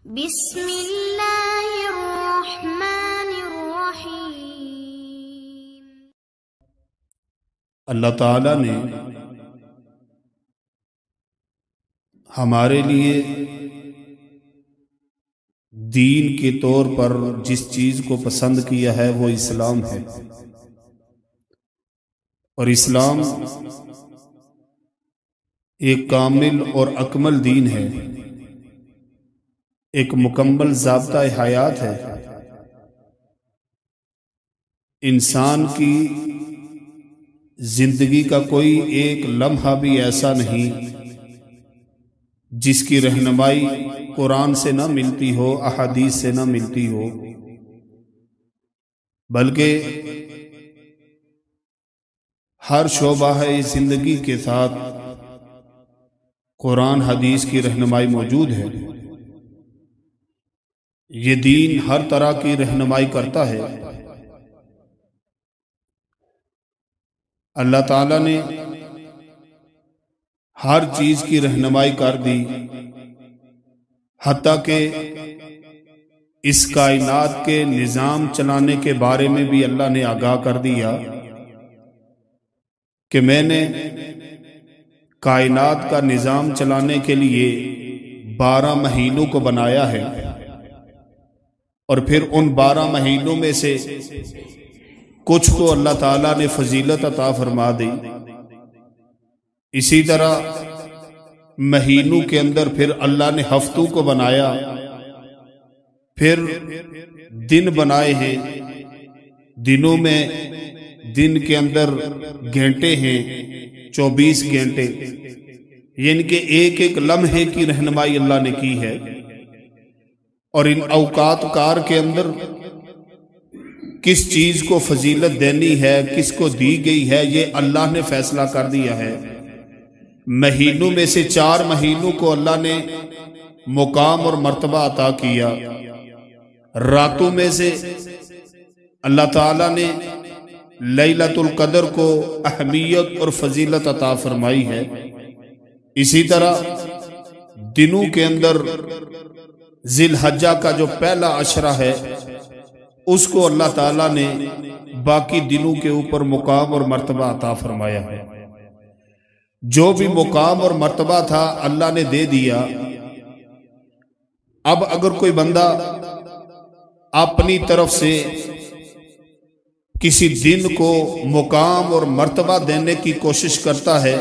बिस्मिल्लाहिर्रहमानिर्रहीम। अल्लाह ताला ने हमारे लिए दीन के तौर पर जिस चीज को पसंद किया है वो इस्लाम है। और इस्लाम एक कामिल और अकमल दीन है, एक मुकम्मल ज़ाब्ता हयात है। इंसान की जिंदगी का कोई एक लम्हा भी ऐसा नहीं जिसकी रहनुमाई कुरान से ना मिलती हो, अहादीस से ना मिलती हो, बल्कि हर शोबा है जिंदगी के साथ कुरान हदीस की रहनुमाई मौजूद है। ये दीन हर तरह की रहनुमाई करता है। अल्लाह ताला ने हर चीज की रहनुमाई कर दी, हत्ता के इस कायनात के निजाम चलाने के बारे में भी अल्लाह ने आगाह कर दिया कि मैंने कायनात का निजाम चलाने के लिए 12 महीनों को बनाया है और फिर उन 12 महीनों में से कुछ को अल्लाह ताला ने फजीलत अता फरमा दी। इसी तरह महीनों के अंदर फिर अल्लाह ने हफ्तों को बनाया, फिर दिन बनाए हैं, दिनों में दिन के अंदर घंटे हैं 24 घंटे, यानी कि एक एक लम्हे की रहनुमाई अल्लाह ने की है। और इन औकात कार के अंदर किस चीज को फजीलत देनी है, किसको दी गई है, ये अल्लाह ने फैसला कर दिया है। महीनों में से 4 महीनों को अल्लाह ने मुकाम और मर्तबा अता किया। रातों में से अल्लाह ताला ने लैलतुल कदर को अहमियत और फजीलत अता फरमाई है। इसी तरह दिनों के अंदर जिलहज्जा का जो पहला अशरा है उसको अल्लाह ताला ने बाकी दिनों के ऊपर मुकाम और मर्तबा अता फरमाया है। जो भी मुकाम और मर्तबा था अल्लाह ने दे दिया। अब अगर कोई बंदा अपनी तरफ से किसी दिन को मुकाम और मर्तबा देने की कोशिश करता है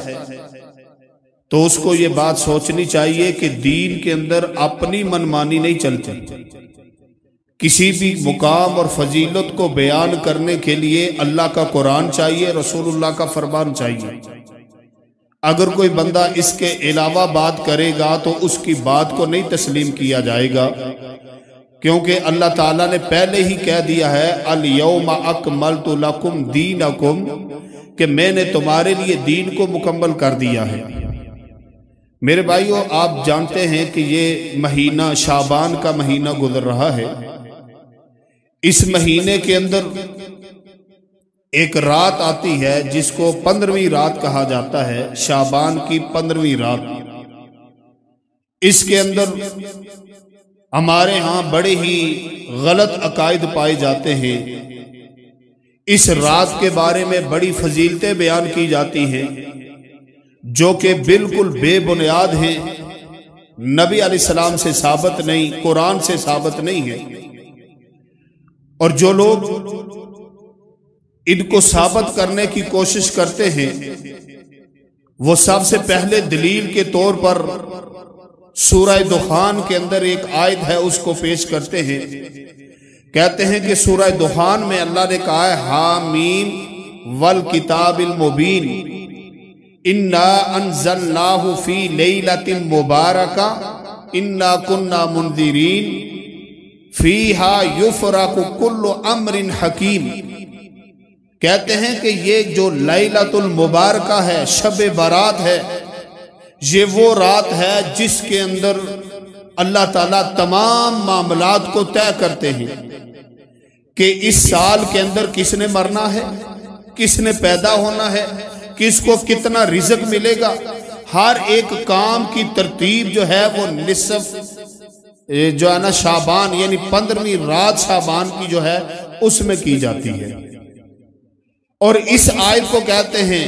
तो उसको ये बात सोचनी चाहिए कि दीन के अंदर अपनी मनमानी नहीं चलती। किसी भी मुकाम और फजीलत को बयान करने के लिए अल्लाह का कुरान चाहिए, रसूलुल्लाह का फरमान चाहिए। अगर कोई बंदा इसके अलावा बात करेगा तो उसकी बात को नहीं तस्लीम किया जाएगा, क्योंकि अल्लाह ताला ने पहले ही कह दिया है अल यौमा अकमलतु लकुम दीनकुम, कि मैंने तुम्हारे लिए दीन को मुकम्मल कर दिया है। मेरे भाइयों, आप जानते हैं कि ये महीना शाबान का महीना गुजर रहा है। इस महीने के अंदर एक रात आती है जिसको 15वीं रात कहा जाता है, शाबान की 15वीं रात। इसके अंदर हमारे यहाँ बड़े ही गलत अकायद पाए जाते हैं। इस रात के बारे में बड़ी फजीलतें बयान की जाती हैं जो कि बिल्कुल बेबुनियाद हैं, नबी अलैहिस्सलाम से साबित नहीं, कुरान से साबित नहीं है। और जो लोग इनको साबित करने की कोशिश करते हैं वो सबसे पहले दलील के तौर पर सूरह दुखान के अंदर एक आयत है उसको पेश करते हैं। कहते हैं कि सूरह दुखान में अल्लाह ने कहा है हामीम वल किताबिल मुबीन इन्ना अंज़लनाहु फी लैलतिन मुबारका इन्ना कुन्ना मुंदिरीन फीहा युफरकु कुल्लु अम्रिन हकीम। कहते हैं कि ये जो लैलतुल मुबारका है, शब बारात है, ये वो रात है जिसके अंदर अल्लाह ताला तमाम मामलात को तय करते हैं कि इस साल के अंदर किसने मरना है, किसने पैदा होना है, किसको कितना रिज़्क मिलेगा। हर एक काम की तरतीब जो है वो निस्फ जो है ना शाबान यानी 15वीं रात शाबान की जो है उसमें की जाती है। और इस आयत को कहते हैं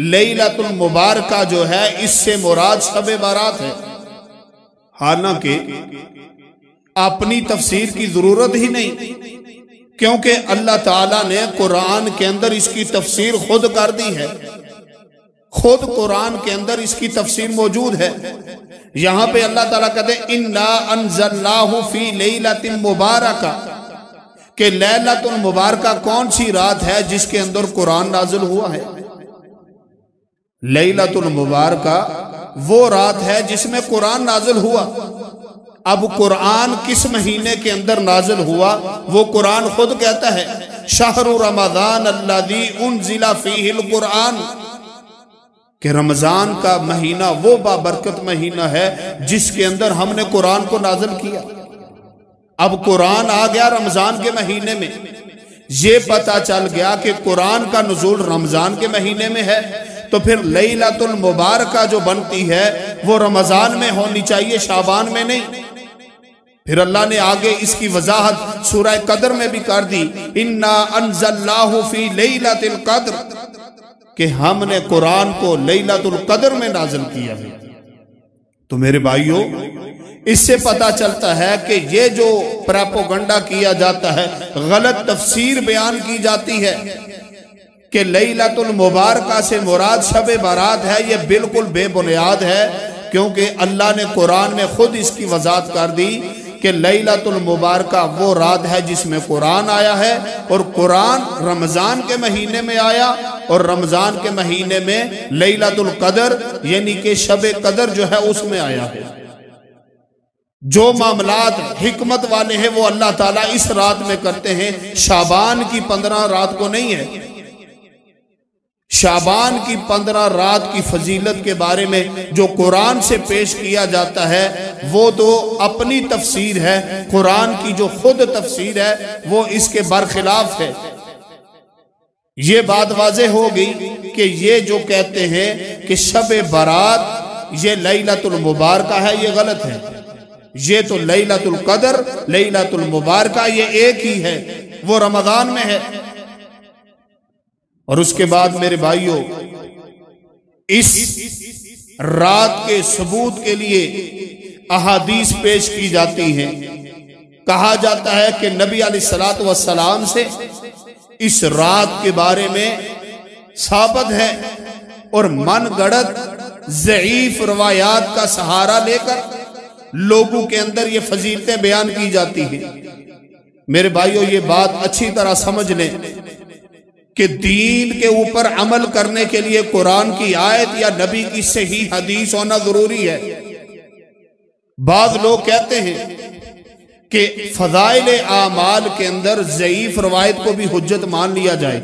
लैलतुल मुबारका जो है, इससे मुराद शब बारात है। हालांकि अपनी तफसीर की जरूरत ही नहीं, क्योंकि अल्लाह ताला ने कुरान के अंदर इसकी तफसीर खुद कर दी है। खुद कुरान के अंदर इसकी तफसीर मौजूद है। यहां पे अल्लाह ताला कहते हैं इन्ना अनज़लनाहु फी लैलतिन मुबारका, कि लैलतुल मुबारका कौन सी रात है जिसके अंदर कुरान नाजिल हुआ है। लैलतुल मुबारका वो रात है जिसमें कुरान नाजिल हुआ। अब कुरान किस महीने के अंदर नाजिल हुआ, वो कुरान खुद कहता है शहरु रमज़ान अल्लज़ी उनज़िला फ़ीहिल कुरान, कि रमजान का महीना वो बाबरकत महीना है जिसके अंदर हमने कुरान को नाजिल किया। अब कुरान आ गया रमजान के महीने में, ये पता चल गया कि कुरान का नुज़ूल रमजान के महीने में है, तो फिर लैलतुल मुबारका जो बनती है वो रमजान में होनी चाहिए, शाबान में नहीं। फिर अल्लाह ने आगे इसकी वजाहत सूरह कदर में भी कर दी, इन्ना अनज़लनाहु फी लैलतिल कद्र, कि हमने कुरान को लैलतुल कद्र में नाज़िल किया है। तो मेरे भाइयों, इससे पता चलता है कि ये जो प्रोपेगेंडा किया जाता है, गलत तफसीर बयान की जाती है कि लैलतुल मुबारका से मुराद शब बारात है, ये बिल्कुल बेबुनियाद है। क्योंकि अल्लाह ने कुरान में खुद इसकी वजाहत कर दी कि लैलतुल मुबारका वो रात है जिसमें कुरान आया है, और कुरान रमजान के महीने में आया, और रमजान के महीने में लैलतुल कद्र यानी कि शब कद्र जो है उसमें आया है। जो मामलात हिकमत वाले हैं वो अल्लाह ताला इस रात में करते हैं, शाबान की 15 रात को नहीं है। शाबान की 15 रात की फजीलत के बारे में जो कुरान से पेश किया जाता है वो तो अपनी तफसीर है, कुरान की जो खुद तफसीर है वो इसके बरखिलाफ है। ये बात वाज़े हो गई कि ये जो कहते हैं कि शब बारात ये लैलतुल मुबारका है, ये गलत है। ये तो लैलतुल कद्र, लैलतुल मुबारका ये एक ही है, वो रमजान में है। और उसके बाद मेरे भाइयों, इस रात के सबूत के लिए अहादीस पेश की जाती हैं। कहा जाता है कि नबी अलैहिस्सलातु वस्सलाम से इस रात के बारे में साबित है, और मन गढ़त ज़ईफ रवायात का सहारा लेकर लोगों के अंदर ये फजीलतें बयान की जाती हैं। मेरे भाइयों, ये बात अच्छी तरह समझ लें कि दीन के ऊपर अमल करने के लिए कुरान की आयत या नबी की सही हदीस होना जरूरी है। बाद लोग कहते हैं कि फजाइल आमाल के अंदर ज़ईफ रवायत को भी हुज्जत मान लिया जाए,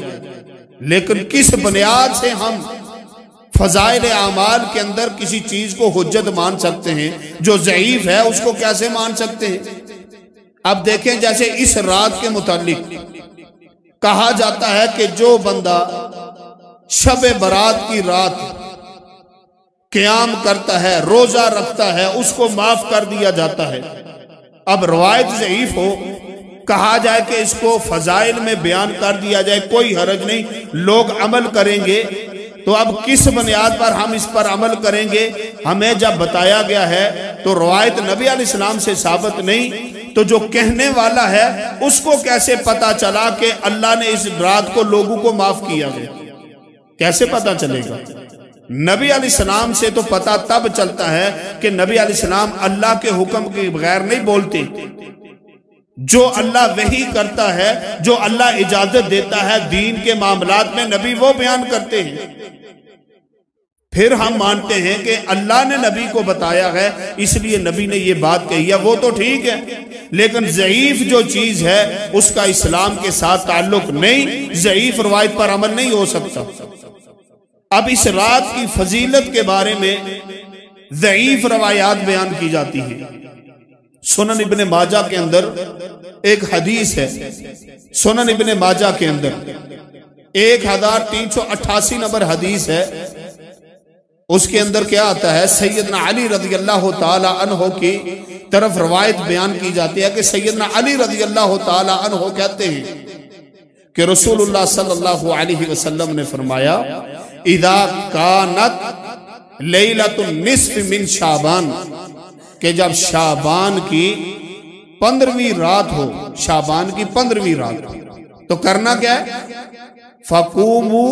लेकिन किस बुनियाद से हम फजाइल आमाल के अंदर किसी चीज को हुज्जत मान सकते हैं? जो ज़ईफ है उसको कैसे मान सकते हैं? अब देखें, जैसे इस रात के मुतालिक कहा जाता है कि जो बंदा शब बारात की रात क़याम करता है, रोजा रखता है, उसको माफ कर दिया जाता है। अब रवायत ज़ईफ हो, कहा जाए कि इसको फजाइल में बयान कर दिया जाए, कोई हरज नहीं, लोग अमल करेंगे। तो अब किस बुनियाद पर हम इस पर अमल करेंगे? हमें जब बताया गया है तो रवायत नबी अलैहिस्सलाम से साबित नहीं, तो जो कहने वाला है उसको कैसे पता चला कि अल्लाह ने इस रात को लोगों को माफ किया है? कैसे पता चलेगा? नबी अलैहिस्सलाम से तो पता तब चलता है कि नबी अलैहिस्सलाम अल्लाह के हुक्म के बगैर नहीं बोलते। जो अल्लाह वही करता है, जो अल्लाह इजाजत देता है दीन के मामलात में, नबी वो बयान करते हैं। फिर हम मानते हैं कि अल्लाह ने नबी को बताया है इसलिए नबी ने ये बात कही है, वो तो ठीक है, लेकिन ज़ईफ जो चीज है उसका इस्लाम के साथ ताल्लुक नहीं, ज़ईफ रवायत पर अमल नहीं हो सकता। अब इस रात की फजीलत के बारे में ज़ईफ रवायात बयान की जाती है। सुनन इब्ने माजा के अंदर एक हदीस है, सुनन इब्ने माजा के अंदर 1388 नंबर हदीस है उसके अंदर क्या आता है, सैयदना अली रज़ी अल्लाह ताला अन्हो की तरफ रवायत बयान की जाती है कि सैयदना अली रज़ी अल्लाह ताला अन्हो कहते हैं कि रसूलुल्लाह सल्लल्लाहु अलैहि वसल्लम ने फरमाया, इदा कानत लैलतुन निस्फ मिन शाबान, कि जब शाबान की 15वीं रात हो, शाबान की 15वीं रात तो करना क्या है, फकूमू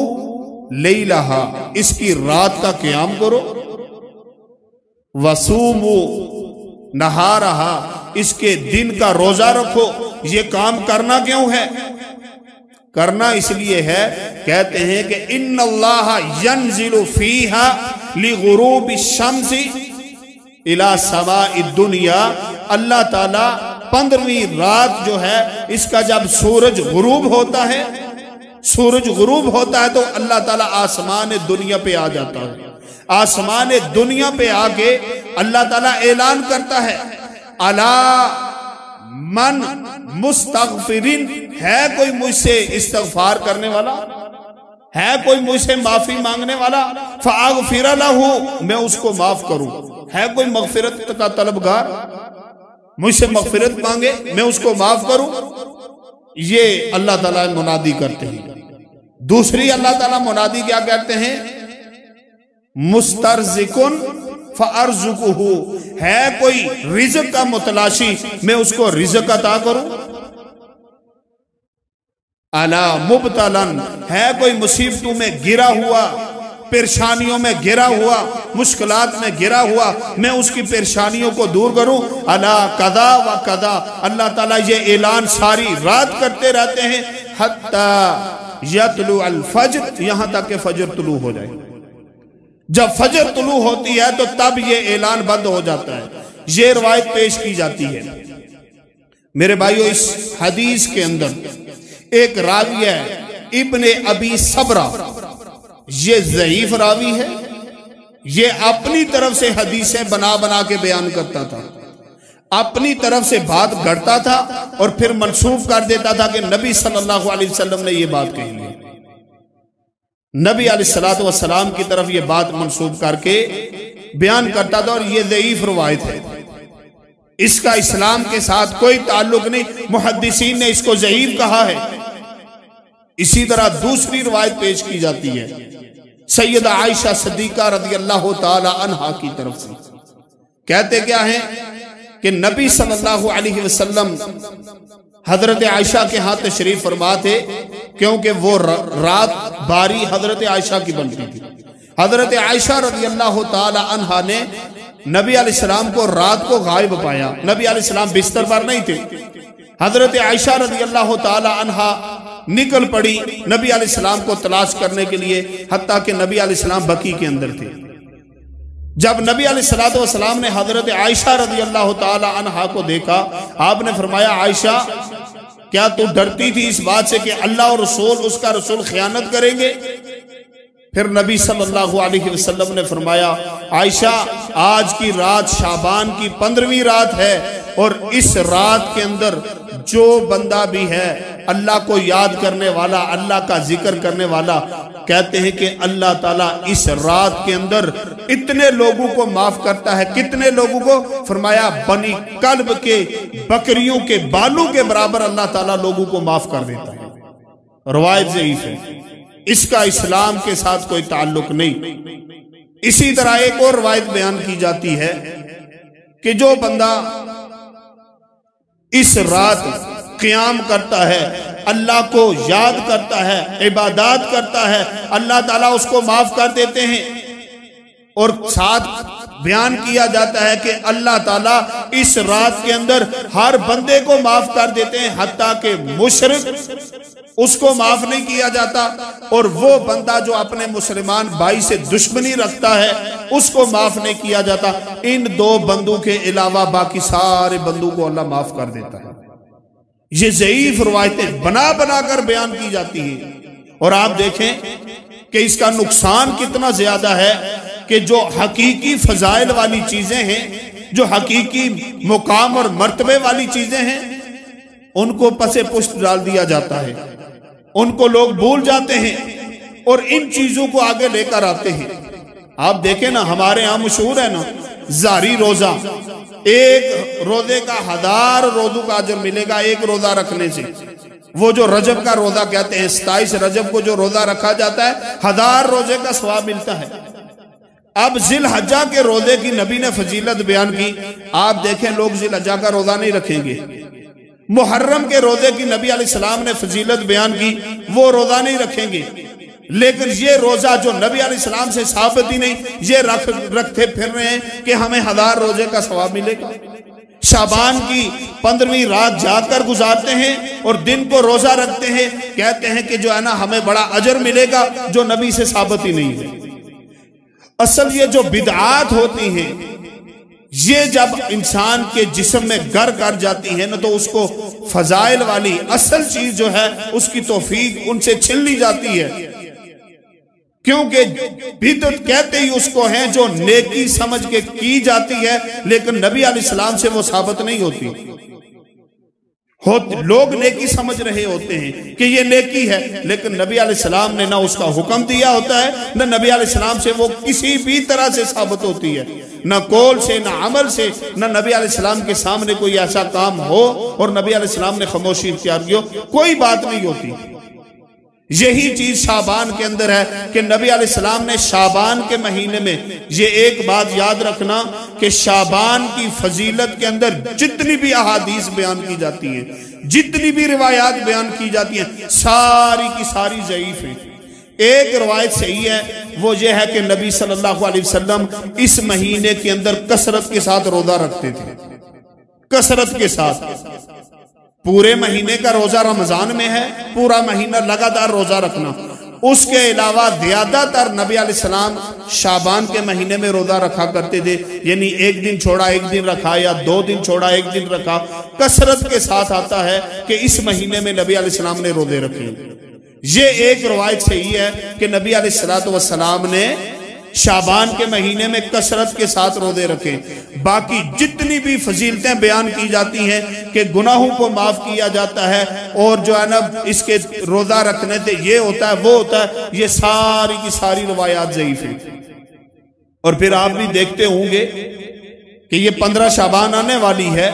लैलहा, इसकी रात का क़याम करो, वसूमू नहारहा, इसके दिन का रोजा रखो। ये काम करना क्यों है? करना इसलिए है, कहते हैं कि इन्नल्लाह यंजिलु फीहा लिगुरूबि शम्सी इला समाई दुनिया, अल्लाह ताला 15वीं रात जो है इसका जब सूरज गुरूब होता है, सूरज गुरूब होता है तो अल्लाह ताला आसमान दुनिया पे आ जाता है। आसमान दुनिया पे आके अल्लाह ताला ऐलान करता है, अला मन मुस्तगफिरिन, है कोई मुझसे इस्तगफार करने वाला, है कोई मुझसे माफी मांगने वाला, फअगफिर लहू, मैं उसको माफ करूं। है कोई मगफिरत का तलबगार, मुझसे मगफिरत मांगे मैं उसको माफ करूं। ये अल्लाह ताला मुनादी करते हैं। दूसरी अल्लाह ताला मुनादी क्या कहते हैं, मुस्तरज़िकुन फअरज़ुकुहु, है कोई रिज़्क़ का मुतलाशी, मैं उसको रिज़्क़ अता करूं। अला मुब्तलन, है कोई मुसीबतों में गिरा हुआ, परेशानियों में गिरा हुआ, मुश्किलात में गिरा हुआ, मैं उसकी परेशानियों को दूर करूं। अला कदा व कदा, अल्लाह ताला ये ऐलान सारी रात करते रहते हैं, हत्ता यतलु अल फज्र, यहां तक के फजर तुलू हो जाए। जब फजर तुलू होती है तो तब ये ऐलान बंद हो जाता है। ये रवायत पेश की जाती है। मेरे भाइयों, इस हदीस के अंदर एक रावी है इब्ने अबी सबरा, ये ज़ईफ रावी है। ये अपनी तरफ से हदीसें बना बना के बयान करता था, अपनी तरफ से बात गढ़ता था और फिर मंसूब कर देता था कि नबी सल्लल्लाहु अलैहि वसल्लम ने ये बात कही है। नबी अलैहिस्सलातु वस्सलाम की तरफ ये बात मंसूब करके बयान करता था और ये ज़ईफ रवायत है, इसका इस्लाम के साथ कोई ताल्लुक नहीं। मुहद्दिसीन ने इसको ज़ईफ कहा है। इसी तरह दूसरी रवायत पेश की जाती है सैयदा आयशा सिद्दीका रज़ियल्लाहु ताला अन्हा की तरफ से। कहते क्या है कि नबी सल्लल्लाहु अलैहि वसल्लम हजरत आयशा के हाथ तशरीफ फरमा थे, क्योंकि वो रात बारी हजरत आयशा की बनती थी। हजरत आयशा रज़ियल्लाहु ताला अन्हा ने नबी अलैहिस्सलाम को रात को गायब पाया। नबी अलैहिस्सलाम बिस्तर पर नहीं थे। हजरत आयशा रज़ियल्लाहु ताला अन्हा निकल पड़ी नबी अलैहिस्सलाम को तलाश करने के लिए, हत्ता कि नबी अलैहिस्सलाम बकी के अंदर थे। जब नबी अलैहिस्सलातु वस्सलाम ने हजरत आयशा रज़ियल्लाहु ताला अन्हा को देखा, आपने फरमाया, आयशा क्या तू डरती थी इस बात से कि अल्लाह और रसूल, उसका रसूल खयानत करेंगे? फिर नबी सल्लल्लाहु अलैहि वसल्लम ने फरमाया, आयशा आज की रात शाबान की 15वीं रात है और इस रात के अंदर जो बंदा भी है अल्लाह को याद करने वाला, अल्लाह का जिक्र करने वाला, कहते हैं कि अल्लाह ताला इस रात के अंदर इतने लोगों को माफ करता है। कितने लोगों को? फरमाया बनी कल्ब के बकरियों के बालों के बराबर अल्लाह ताला लोगों को माफ कर देता है। रवायत ज़ईफ है, इसका इस्लाम के साथ कोई ताल्लुक नहीं। इसी तरह एक और रवायत बयान की जाती है कि जो बंदा इस रात क़याम करता है, अल्लाह को याद करता है, इबादत करता है, अल्लाह ताला उसको माफ कर देते हैं। और साथ बयान किया जाता है कि अल्लाह ताला इस रात के अंदर हर बंदे को माफ कर देते हैं, हत्ता के मुशरिक उसको माफ नहीं किया जाता, और वो बंदा जो अपने मुसलमान भाई से दुश्मनी रखता है उसको माफ नहीं किया जाता। इन दो बंदों के अलावा बाकी सारे बंदों को अल्लाह माफ कर देता है। ये ज़ईफ रवायतें बना बना कर बयान की जाती है। और आप देखें कि इसका नुकसान कितना ज्यादा है कि जो हकीकी फजाइल वाली चीजें हैं, जो हकीकी मुकाम और मर्तबे वाली चीजें हैं, उनको पसे पुष्ट डाल दिया जाता है, उनको लोग भूल जाते हैं और इन चीजों को आगे लेकर आते हैं। आप देखें ना, हमारे यहाँ मशहूर है ना जारी रोजा, एक रोजे का 1000 रोजों का अजर मिलेगा एक रोजा रखने से। वो जो रजब का रोजा कहते हैं, 27 रजब को जो रोजा रखा जाता है 1000 रोजे का सवाब मिलता है। अब जिलहज्जा के रोजे की नबी ने फजीलत बयान की। आप देखें लोग जिलहज्जा का रोजा नहीं रखेंगे। मुहर्रम के रोजे की नबी अलैहिस्सलाम ने फजीलत बयान की, वो रोजा नहीं रखेंगे। लेकिन ये रोजा जो नबी अलैहिस्सलाम से साबित ही नहीं, ये रखते फिर रहे हैं कि हमें 1000 रोजे का सवाब मिलेगा। शाबान की 15वीं रात जाकर गुजारते हैं और दिन को रोजा रखते हैं, कहते हैं कि जो है ना हमें बड़ा अजर मिलेगा, जो नबी से साबित ही नहीं है। असल ये जो बिदआत होती हैं, ये जब इंसान के जिस्म में गर कर जाती है ना, तो उसको फजाइल वाली असल चीज जो है उसकी तौफीक उनसे छीन ली जाती है। क्योंकि बिदअत कहते ही उसको है जो नेकी समझ के की जाती है, लेकिन नबी अलैहिस्सलाम से वो साबित नहीं होती। लोग नेकी समझ रहे होते हैं कि ये नेकी है, लेकिन नबी अलैहिस्सलाम ने ना उसका हुक्म दिया होता है, न नबी अलैहिस्सलाम से वो किसी भी तरह से साबित होती है, न कौल से, न अमल से, न नबी अलैहिस्सलाम के सामने कोई ऐसा काम हो और नबी अलैहिस्सलाम ने खामोशी इख्तियार की हो, कोई बात नहीं होती। यही चीज शाबान के अंदर है कि नबी अलैहिस्सलाम ने शाबान के महीने में, ये एक बात याद रखना कि शाबान की फजीलत के अंदर जितनी भी अहादीस बयान की जाती हैं, जितनी भी रिवायात बयान की जाती हैं, सारी की सारी ज़ईफ हैं। एक रवायत सही है, वो ये है कि नबी सल्लल्लाहु अलैहि वसल्लम इस महीने के अंदर कसरत के साथ रोजा रखते थे। कसरत के साथ पूरे महीने का रोजा रमजान में है, पूरा महीना लगातार रोजा रखना। उसके अलावा ज्यादातर नबी अलैहिस्सलाम शाबान के महीने में रोजा रखा करते थे, यानी एक दिन छोड़ा एक दिन रखा, या 2 दिन छोड़ा 1 दिन रखा। कसरत के साथ आता है कि इस महीने में नबी अलैहिस्सलाम ने रोजे रखे। ये एक रवायत सही है कि नबी अलैहिस्सलातु वस्सलाम ने शाबान के महीने में कसरत के साथ रोजे रखे। बाकी जितनी भी फजीलतें बयान की जाती हैं कि गुनाहों को माफ किया जाता है और जो है ना इसके रोजा रखने से ये होता है वो होता है, ये सारी की सारी रवायात ज़ईफ हैं। और फिर आप भी देखते होंगे कि ये 15 शाबान आने वाली है,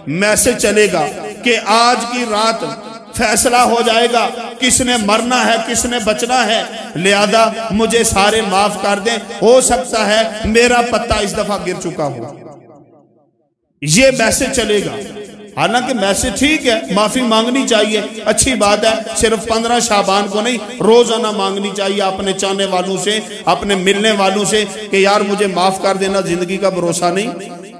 मैसेज चलेगा कि आज की रात फैसला हो जाएगा किसने मरना है किसने बचना है, लिहाजा मुझे सारे माफ कर दें, हो सकता है मेरा पत्ता इस दफा गिर चुका हो। ये मैसेज चलेगा। हालांकि मैसेज ठीक है, माफी मांगनी चाहिए, अच्छी बात है। सिर्फ 15 शाबान को नहीं, रोजाना मांगनी चाहिए अपने चाहने वालों से, अपने मिलने वालों से कि यार मुझे माफ कर देना, जिंदगी का भरोसा नहीं।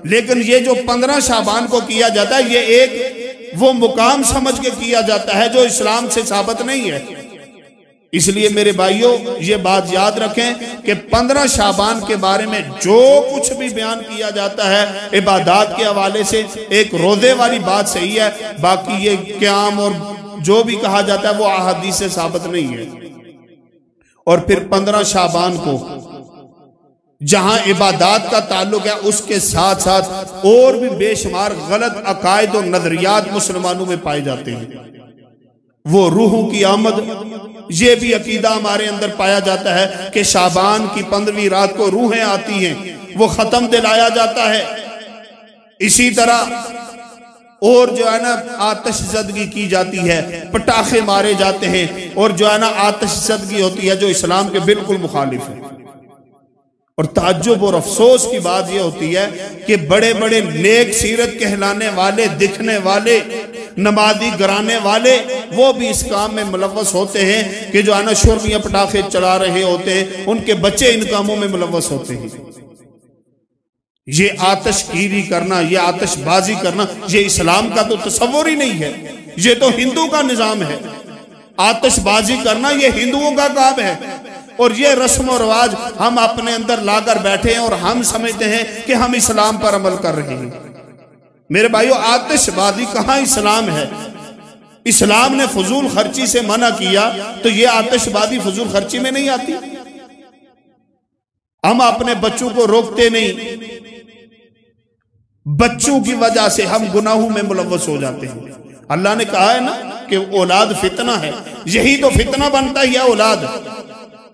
लेकिन ये जो 15 शाबान को किया जाता है, ये एक वो मुकाम समझ के किया जाता है जो इस्लाम से साबित नहीं है। इसलिए मेरे भाइयों ये बात याद रखें कि 15 शाबान के बारे में जो कुछ भी बयान किया जाता है इबादत के हवाले से, एक रोजे वाली बात सही है, बाकी ये क़याम और जो भी कहा जाता है वो अहादीस से साबित नहीं है। और फिर 15 शाबान को जहां इबादत का ताल्लुक है, उसके साथ साथ और भी बेशुमार गलत अकायद और नजरियात मुसलमानों में पाए जाते हैं। वो रूहों की आमद, ये भी अकीदा हमारे अंदर पाया जाता है कि शाबान की 15वीं रात को रूहें आती हैं, वो खत्म दिलाया जाता है। इसी तरह और जो है ना आतिशज़दगी की जाती है, पटाखे मारे जाते हैं, और जो है ना आतिशज़दगी होती है जो इस्लाम के बिल्कुल मुखालिफ है। और ताज्जुब और अफसोस की बात यह होती है कि बड़े बड़े नेक सीरत कहलाने वाले, दिखने वाले, नमाजी घराने वाले, वो भी इस काम में मुलव्वस होते हैं कि जो है ना शुर्मिया पटाखे चला रहे होते हैं, उनके बच्चे इन कामों में मुलव्वस होते हैं। ये आतिशगीरी करना, ये आतिशबाजी करना, ये इस्लाम का तो तस्वुर ही नहीं है, ये तो हिंदू का निजाम है। आतिशबाजी करना ये हिंदुओं का काम है, और ये रस्म और रिवाज हम अपने अंदर लाकर बैठे हैं और हम समझते हैं कि हम इस्लाम पर अमल कर रहे हैं। मेरे भाइयों, आतिशबाजी कहाँ इस्लाम है? इस्लाम ने फजूल खर्ची से मना किया, तो ये आतिशबाजी फजूल खर्ची में नहीं आती। हम अपने बच्चों को रोकते नहीं, बच्चों की वजह से हम गुनाहों में मुलव्वस हो जाते हैं। अल्लाह ने कहा है ना कि औलाद फितना है, यही तो फितना बनता ही है औलाद।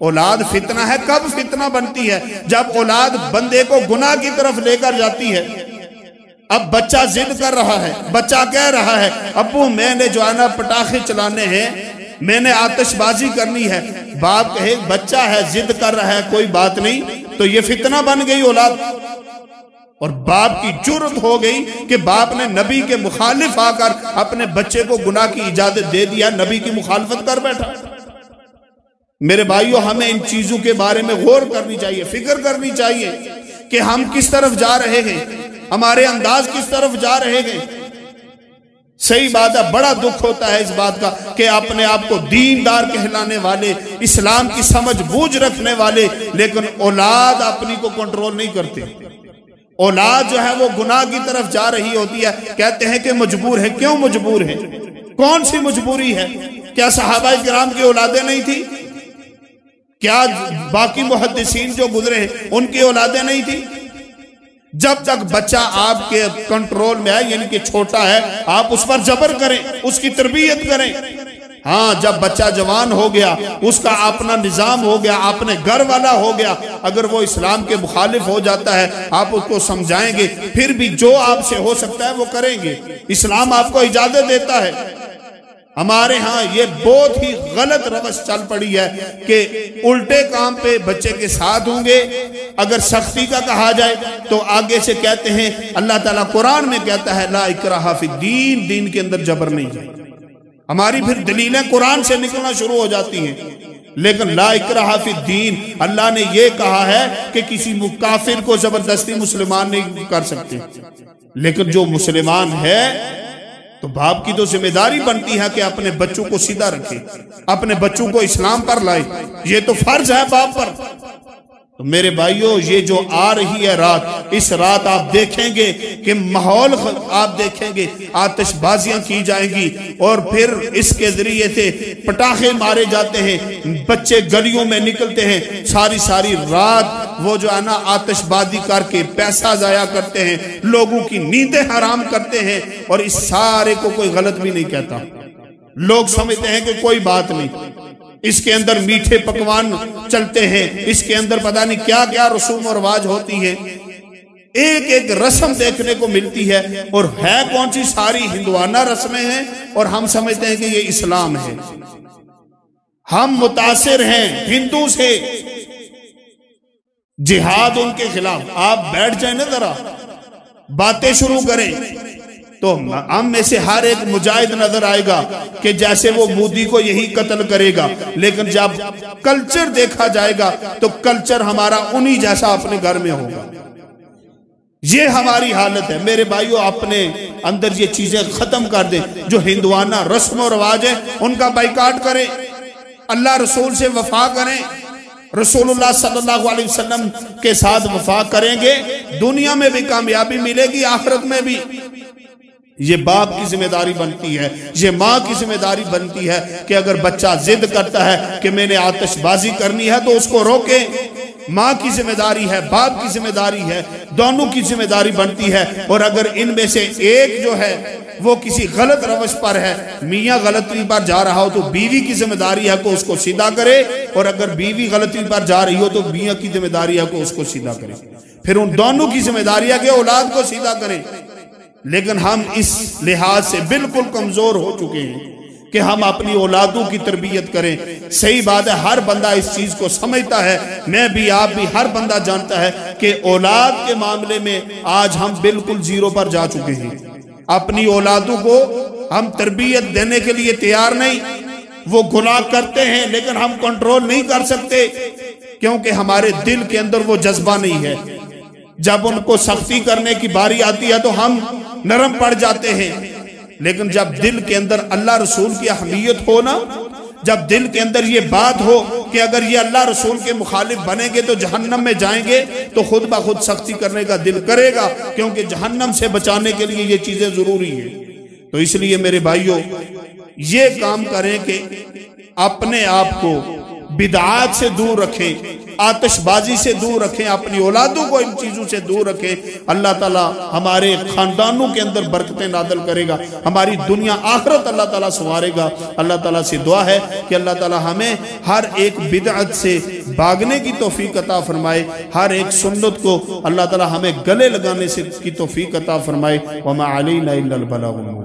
औलाद फितना है। कब फितना बनती है? जब औलाद बंदे को गुनाह की तरफ लेकर जाती है। अब बच्चा जिद कर रहा है, बच्चा कह रहा है अब्बू मैंने जो है ना पटाखे चलाने हैं, मैंने आतिशबाजी करनी है। बाप कहे बच्चा है जिद कर रहा है कोई बात नहीं, तो ये फितना बन गई औलाद। और बाप की जुर्रत हो गई कि बाप ने नबी के मुखालिफ आकर अपने बच्चे को गुनाह की इजाजत दे दिया, नबी की मुखालफत कर बैठा। मेरे भाइयों, हमें इन चीजों के बारे में गौर करनी चाहिए, फिक्र करनी चाहिए कि हम किस तरफ जा रहे हैं, हमारे अंदाज किस तरफ जा रहे हैं। सही बात है, बड़ा दुख होता है इस बात का कि अपने आप को दीनदार कहलाने वाले, इस्लाम की समझ बूझ रखने वाले, लेकिन औलाद अपनी को कंट्रोल नहीं करते। औलाद जो है वो गुनाह की तरफ जा रही होती है, कहते हैं कि मजबूर है। क्यों मजबूर है? कौन सी मजबूरी है? क्या सहाबा किराम की औलादें नहीं थी? क्या बाकी मुहद्दिसीन जो गुजरे हैं उनकी औलादें नहीं थी? जब तक बच्चा आपके कंट्रोल में है, यानी कि छोटा है, आप उस पर जबर करें, उसकी तरबियत करें। हाँ, जब बच्चा जवान हो गया, उसका अपना निजाम हो गया, अपने घर वाला हो गया, अगर वो इस्लाम के मुखालिफ हो जाता है, आप उसको समझाएंगे, फिर भी जो आपसे हो सकता है वो करेंगे। इस्लाम आपको इजाजत देता है। हमारे यहाँ ये बहुत ही गलत रवश चल पड़ी है कि उल्टे काम पे बच्चे के साथ होंगे। अगर सख्ती का कहा जाए तो आगे से कहते हैं, अल्लाह ताला कुरान में कहता है ला इकराहा फिद्दीन, दीन के अंदर जबर नहीं है। हमारी फिर दलीलें कुरान से निकलना शुरू हो जाती हैं। लेकिन ला इकराहा फिद्दीन, अल्लाह ने यह कहा है कि किसी काफिर को जबरदस्ती मुसलमान नहीं कर सकते। लेकिन जो मुसलमान है तो बाप की तो जिम्मेदारी बनती है कि अपने बच्चों को सीधा रखे, अपने बच्चों को इस्लाम पर लाए। ये तो फर्ज है बाप पर। तो मेरे भाइयों, ये जो आ रही है रात, इस रात आप देखेंगे कि माहौल आप देखेंगे, आतिशबाजियां की जाएंगी और फिर इसके जरिए से पटाखे मारे जाते हैं, बच्चे गलियों में निकलते हैं, सारी सारी रात वो जो है ना आतिशबाजी करके पैसा जाया करते हैं, लोगों की नींदें हराम करते हैं। और इस सारे को कोई गलत भी नहीं कहता। लोग समझते हैं कि कोई बात नहीं, इसके अंदर मीठे पकवान चलते हैं, इसके अंदर पता नहीं क्या क्या रसूम और रिवाज होती है, एक एक रस्म देखने को मिलती है। और है कौन सी सारी हिंदुआना रस्में हैं, और हम समझते हैं कि ये इस्लाम है। हम मुतासिर हैं हिंदू से, जिहाद उनके खिलाफ। आप बैठ जाए ना जरा, बातें शुरू करें तो हम में से हर एक मुजाहिद नजर आएगा कि जैसे वो मोदी को यही कत्ल करेगा। लेकिन जब कल्चर देखा जाएगा तो कल्चर हमारा उन्हीं जैसा अपने घर में होगा। ये हमारी हालत है। मेरे भाइयों, अपने अंदर ये चीजें खत्म कर दें। जो हिंदुआना रस्म और रिवाज है उनका बाइकाट करें, अल्लाह रसूल से वफा करें। रसूलुल्लाह सल्लल्लाहु अलैहि वसल्लम के साथ वफा करेंगे, दुनिया में भी कामयाबी मिलेगी, आखिरत में भी। ये बाप की जिम्मेदारी बनती है, ये माँ की जिम्मेदारी बनती है कि अगर बच्चा जिद करता है कि मैंने आतिशबाजी करनी है तो उसको रोके। माँ की जिम्मेदारी है, बाप की जिम्मेदारी है, दोनों की जिम्मेदारी बनती है। और अगर इनमें से एक जो है वो किसी गलत रवश पर है, मियाँ गलती पर जा रहा हो, तो बीवी की जिम्मेदारी है कि उसको सीधा करे। और अगर बीवी गलती पर जा रही हो तो मियाँ की जिम्मेदारी है कि उसको सीधा करे। फिर उन दोनों की जिम्मेदारी है कि औलाद को सीधा करें। लेकिन हम इस लिहाज से बिल्कुल कमजोर हो चुके हैं कि हम अपनी औलादों की तरबियत करें। सही बात है, हर बंदा इस चीज को समझता है, मैं भी, आप भी, हर बंदा जानता है कि औलाद के मामले में आज हम बिल्कुल जीरो पर जा चुके हैं। अपनी औलादों को हम तरबियत देने के लिए तैयार नहीं। वो गुनाह करते हैं लेकिन हम कंट्रोल नहीं कर सकते, क्योंकि हमारे दिल के अंदर वो जज्बा नहीं है। जब उनको सख्ती करने की बारी आती है तो हम नरम पड़ जाते हैं। लेकिन जब दिल के अंदर अल्लाह रसूल की अहमियत हो ना, जब दिल के अंदर ये बात हो कि अगर ये अल्लाह रसूल के मुखालिफ बनेंगे तो जहन्नम में जाएंगे, तो खुद ब खुद सख्ती करने का दिल करेगा, क्योंकि जहन्नम से बचाने के लिए ये चीजें जरूरी है। तो इसलिए मेरे भाइयों, ये काम करें कि अपने आप को बिदआत से दूर रखें, आतिशबाजी से दूर रखें, अपनी औलादों को इन चीजों से दूर रखें। अल्लाह ताला हमारे खानदानों के अंदर बरकतें नादल करेगा, हमारी दुनिया आखिरत अल्लाह ताला संवारेगा। अल्लाह ताला से दुआ है कि अल्लाह ताला हमें हर एक बिदअत से भागने की तौफीक अता फरमाए, हर एक सुन्नत को अल्लाह ताला हमें गले लगाने से की तौफीक अता फरमाए। वमा अलैना इल्लल बलागुल मुबीन।